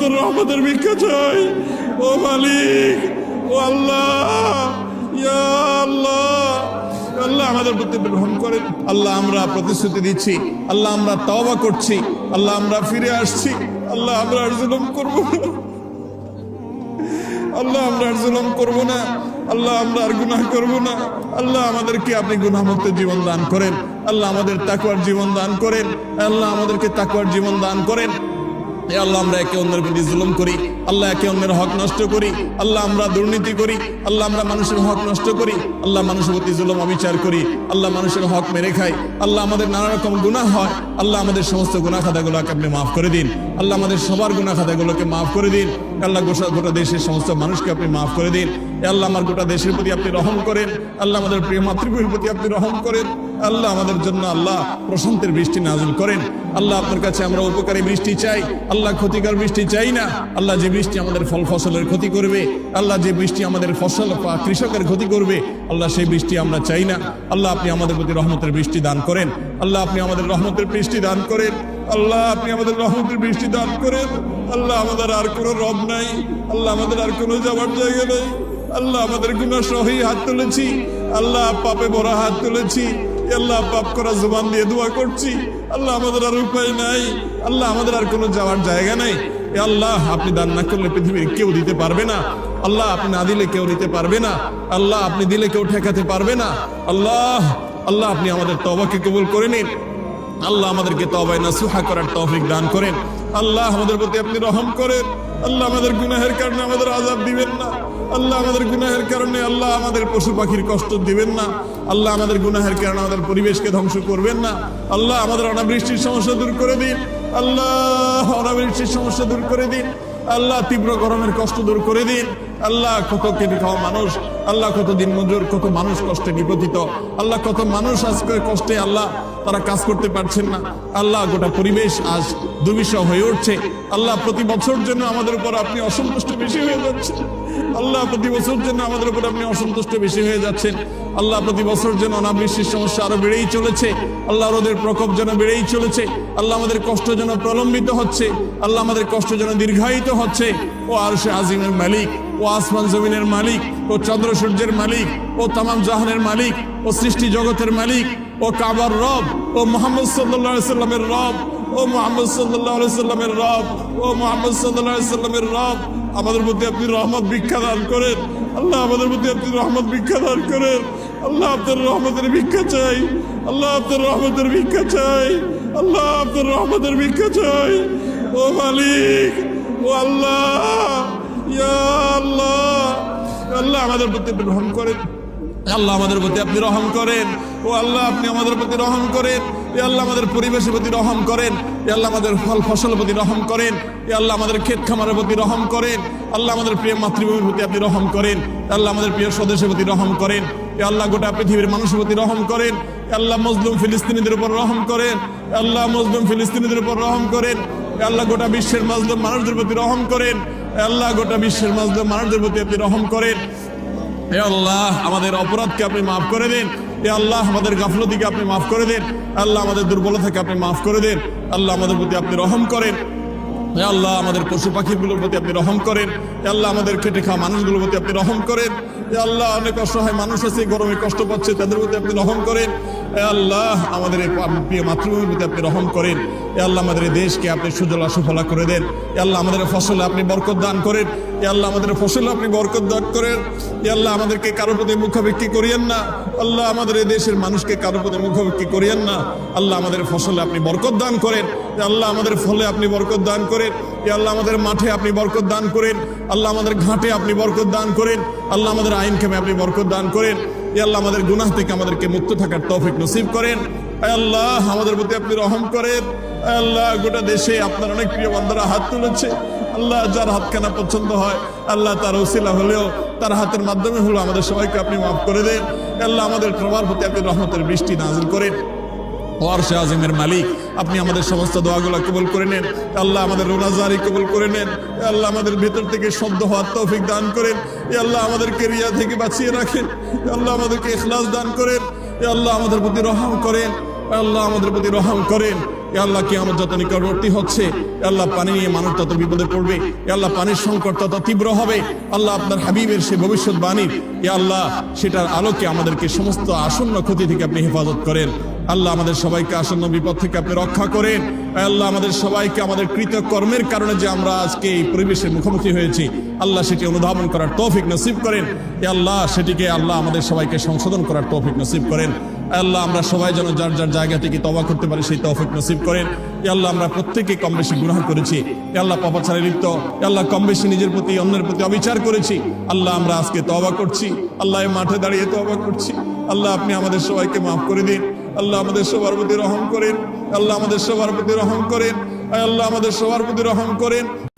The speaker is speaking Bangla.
আপনার রহমতের ভিক্ষা চাই। ও মালিক, ও আল্লাহ, ইয়া আল্লাহ, আল্লাহ আমাদের প্রতি গ্রহণ করেন। আল্লাহ আমরা প্রতিশ্রুতি দিচ্ছি, আল্লাহ আমরা তওবা করছি, আল্লাহ আমরা ফিরে আসছি, আল্লাহ আমরা আর জুলুম করব না, আল্লাহ আমরা আর জুলুম করব না, আল্লাহ আমরা আর গুনাহ করব না। আল্লাহ আমাদেরকে আপনি গুনাহমুক্ত জীবন দান করেন, আল্লাহ আমাদের তাকওয়ার জীবন দান করেন, আল্লাহ আমাদেরকে তাকওয়ার জীবন দান করেন। আল্লাহ আমরা একে অন্যের প্রতি জুলুম করি, আল্লাহ একে অন্যের হক নষ্ট করি, আল্লাহ আমরা দুর্নীতি করি, আল্লাহ আমরা মানুষের হক নষ্ট করি, আল্লাহ মানুষের প্রতি জুলুম অবিচার করি, আল্লাহ মানুষের হক মেরে খাই, আল্লাহ আমাদের নানা রকম গুনাহ হয়। আল্লাহ আমাদের সমস্ত গুনাহ খাতাগুলোকে আপনি মাফ করে দিন, আল্লাহ আমাদের সবার গুনাহ খাতাগুলোকে মাফ করে দিন। আল্লাহ গোটা দেশের সমস্ত মানুষকে আপনি মাফ করে দিন। আল্লাহ আমার গোটা দেশের প্রতি আপনি রহম করেন, আল্লাহ আমাদের প্রিয় মাতৃভূমির প্রতি আপনি রহম করেন। আল্লাহ আমাদের জন্য আল্লাহ প্রশান্তির বৃষ্টি নাজিল করেন। আল্লাহ আপনার কাছে আমরা উপকারী বৃষ্টি চাই, আল্লাহ ক্ষতিকর বৃষ্টি চাই না। আল্লাহ যে বৃষ্টি আমাদের ফল ফসলের ক্ষতি করবে, আল্লাহ যে বৃষ্টি আমাদের ফসল বা কৃষকের ক্ষতি করবে, আল্লাহ সেই বৃষ্টি আমরা চাই না। আল্লাহ আপনি আমাদের প্রতি রহমতের বৃষ্টি দান করেন, আল্লাহ আপনি আমাদের রহমতের বৃষ্টি দান করেন, আল্লাহ আপনি আমাদের রহমতের বৃষ্টি দান করেন। আল্লাহ আমাদের আর কোনো রব নাই, আল্লাহ আমাদের আর কোনো যাওয়ার জায়গা নেই। আল্লাহ আমাদের গুনাহ সহই হাত তুলেছি, আল্লাহ পাপে ভরা হাত তুলেছি, আল্লাহ পাপ করা জবান দিয়ে দোয়া করছি। আল্লাহ আমাদের আর উপায় নাই, আল্লাহ আমাদের আর কোনো যাওয়ার জায়গা নেই। আল্লাহ আপনি দান না করলে পৃথিবীর কেউ দিতে পারবে না, আল্লাহ আপনি না দিলে কেউ নিতে পারবে না, আল্লাহ আপনি দিলে কেউ ঠেকাতে পারবে না। আল্লাহ আল্লাহ আপনি আমাদের তওবাকে কবুল করে নিন, আল্লাহ আমাদেরকে তওবায়ে নাসুহা করার তৌফিক দান করেন। আল্লাহ আমাদের প্রতি আপনি রহম করেন, আল্লাহ আমাদের গুনাহের কারণে আমাদের আযাব দিবেন না, আল্লাহ আমাদের গুনাহের কারণে আল্লাহ আমাদের পশু পাখির কষ্ট দিবেন না, আল্লাহ আমাদের গুনাহের কারণে আমাদের পরিবেশকে ধ্বংস করবেন না। আল্লাহ আমাদের অনাবৃষ্টির সমস্যা দূর করে দিন, আল্লাহ অনাবৃষ্টির সমস্যা দূর করে দিন, আল্লাহ তীব্র গরমের কষ্ট দূর করে দিন। আল্লাহ কত কেটে খাওয়া মানুষ, আল্লাহ কত দিন মজুর, কত মানুষ কষ্টে নিপতিত, আল্লাহ কত মানুষ আজকে কষ্টে আল্লাহ তারা কাজ করতে পারছেন না। আল্লাহ গোটা পরিবেশ আজ দুর্বিষহ হয়ে উঠছে। আল্লাহ প্রতি বছর জন্য আমাদের উপর আপনি অসন্তুষ্ট বেশি হয়ে যাচ্ছেন, আল্লাহ প্রতি বছর জন্য আমাদের উপর আপনি অসন্তুষ্ট বেশি হয়ে যাচ্ছেন। আল্লাহ প্রতি বছর যেন অনাবৃষ্টির সমস্যা আরো বেড়েই চলেছে, আল্লাহ রোদের প্রকোপ যেন বেড়েই চলেছে, আল্লাহ আমাদের কষ্ট যেন প্রলম্বিত হচ্ছে, আল্লাহ আমাদের কষ্ট যেন দীর্ঘায়িত হচ্ছে। ও আরশে আজিমের মালিক, ও আসমান জমিনের মালিক, ও চন্দ্র সূর্যের মালিক, ও তামাম জাহানের মালিক, ও সৃষ্টি জগতের মালিক, ও কাবার রব, ও মুহাম্মদ সাল্লাল্লাহু আলাইহি সাল্লামের রব, ও মুহাম্মদ সাল্লাল্লাহু আলাইহি সাল্লামের রব, ও মুহাম্মদ সাল্লাল্লাহু আলাইহি সাল্লামের রব, আমাদের প্রতি আপনি রহমত ভিক্ষা দান করেন। আল্লাহ আমাদের প্রতি আপনি রহমত ভিক্ষা দান করেন। আল্লাহ আপনার রহমতের ভিক্ষা চাই, আল্লাহ আপনার রহমতের ভিক্ষা চাই, আল্লাহ আপনার রহমতের ভিক্ষা চাই। ও মালিক, ও আল্লাহ, ইয়া আল্লাহ, আল্লাহ আমাদের প্রতি আপনি রহম করেন, আল্লাহ আমাদের প্রতি আপনি রহম করেন। ও আল্লাহ আপনি আমাদের প্রতি রহম করেন। আল্লাহ আমাদের পরিবেশের প্রতি রহম করেন, আল্লাহ আমাদের ফল ফসলের প্রতি রহম করেন, আল্লাহ আমাদের ক্ষেত খামারের প্রতি রহম করেন, আল্লাহ আমাদের প্রিয় মাতৃভূমির প্রতি আপনি রহম করেন, আল্লাহ আমাদের প্রিয় স্বদেশের প্রতি রহম করেন, আল্লাহ গোটা পৃথিবীর মানুষের প্রতি রহম করেন। আল্লাহ মজলুম ফিলিস্তিনিদের উপর রহম করেন, আল্লাহ মজলুম ফিলিস্তিনিদের উপর রহম করেন, আল্লাহ গোটা বিশ্বের মজলুম মানুষদের প্রতি রহম করেন, আল্লাহ গোটা বিশ্বের মজলুম মানুষদের প্রতি আপনি রহম করেন। হে আল্লাহ আমাদের অপরাধকে আপনি মাফ করে দেন, হে আল্লাহ আমাদের গাফলতিকে আপনি মাফ করে দেন, আল্লাহ আমাদের দুর্বলতাকে আপনি মাফ করে দেন, আল্লাহ আমাদের প্রতি আপনি রহম করেন। হে আল্লাহ আমাদের পশু পাখিগুলোর প্রতি আপনি রহম করেন, হে আল্লাহ আমাদের খেটে খাওয়া মানুষগুলোর প্রতি আপনি রহম করেন, হে আল্লাহ অনেক অসহায় মানুষ আছে গরমে কষ্ট পাচ্ছে তাদের প্রতি আপনি রহম করেন। হে আল্লাহ আমাদের এই প্রিয় মাতৃভূমির প্রতি আপনি রহম করেন, হে আল্লাহ আমাদের এই দেশকে আপনি সুজলা সুফলা করে দেন, হে আল্লাহ আমাদের ফসলে আপনি বরকত দান করেন, হে আল্লাহ আমাদের ফসলে আপনি বরকত দান করেন, হে আল্লাহ আমাদেরকে কারোর প্রতি মুখাপেক্ষি করিয়েন না, আল্লাহ আমাদের এই দেশের মানুষকে কারোর প্রতি মুখাপেক্ষি করিয়েন না, আল্লাহ আমাদের ফসলে আপনি বরকত দান করেন, হে আল্লাহ আমাদের ফলে আপনি বরকত দান করেন, হে আল্লাহ আমাদের মাঠে আপনি বরকত দান করেন, আল্লাহ আমাদের ঘাটে আপনি বরকত দান করেন, আল্লাহ আমাদের আইন কামে আপনি বরকত দান করেন, হে আল্লাহ আমাদের গুনাহ থেকে আমাদেরকে মুক্ত থাকার তৌফিক নসিব করেন। হে আল্লাহ আমাদের প্রতি আপনি রহম করেন। হে আল্লাহ গোটা দেশে আপনার অনেক প্রিয় বান্দারা হাত তুলেছে, আল্লাহ যার হাতখানা পছন্দ হয় আল্লাহ তার ওসিলা হলেও তার হাতের মাধ্যমে হলো আমাদের সবাইকে আপনি মাফ করে দেন। আল্লাহ আমাদের সবার প্রতি আপনি রহমতের বৃষ্টি নাযিল করেন। আরশে আজিমের মালিক আপনি আমাদের সমস্ত দোয়াগুলো কবুল করে নেন, আল্লাহ আমাদের রোনাজারি কবুল করে নেন, আল্লাহ আমাদের ভেতর থেকে শব্দ হওয়ার তৌফিক দান করেন, আল্লাহ আমাদেরকে রিয়া থেকে বাঁচিয়ে রাখেন, আল্লাহ আমাদেরকে ইখলাস দান করেন, আল্লাহ আমাদের প্রতি রহম করেন, আল্লাহ আমাদের প্রতি রহম করেন, এ আল্লাহ কিয়ামত যত নিকটবর্তী হচ্ছে, এ আল্লাহ পানি নিয়ে মানুষ তত বিপদে পড়বে, এ আল্লাহ পানির সংকট তত তীব্র হবে। আল্লাহ আপনার হাবিবের সে ভবিষ্যৎবাণীর এ আল্লাহ সেটার আলোকে আমাদেরকে সমস্ত আসন্ন ক্ষতি থেকে আপনি হেফাজত করেন। আল্লাহ আমাদের সবাইকে আসন্ন বিপদ থেকে আপনি রক্ষা করেন। আল্লাহ আমাদের সবাইকে আমাদের কৃতকর্মের কারণে যে আমরা আজকে এই পরিবেশের মুখোমুখি হয়েছি, আল্লাহ সেটি অনুধাবন করার তৌফিক নসিব করেন। এ আল্লাহ সেটিকে আল্লাহ আমাদের সবাইকে সংশোধন করার তৌফিক নসিব করেন। আল্লাহ আমরা সবাই যেন যার যার জায়গা থেকে তওবা করতে পারি সেই তৌফিক নসিব করেন। এ আল্লাহ আমরা প্রত্যেকে কম বেশি গুনাহ করেছি, এ আল্লাহ পাপাচারে লিপ্ত, এ আল্লাহ কম বেশি নিজের প্রতি অন্যের প্রতি অবিচার করেছি। আল্লাহ আমরা আজকে তওবা করছি, আল্লাহ এই মাঠে দাঁড়িয়ে তওবা করছি। আল্লাহ আপনি আমাদের সবাইকে মাফ করে দিন। আল্লাহ আমাদের সবার প্রতি রহম করেন। আল্লাহ আমাদের সবার প্রতি রহম করেন। আল্লাহ আমাদের সবার প্রতি রহম করেন।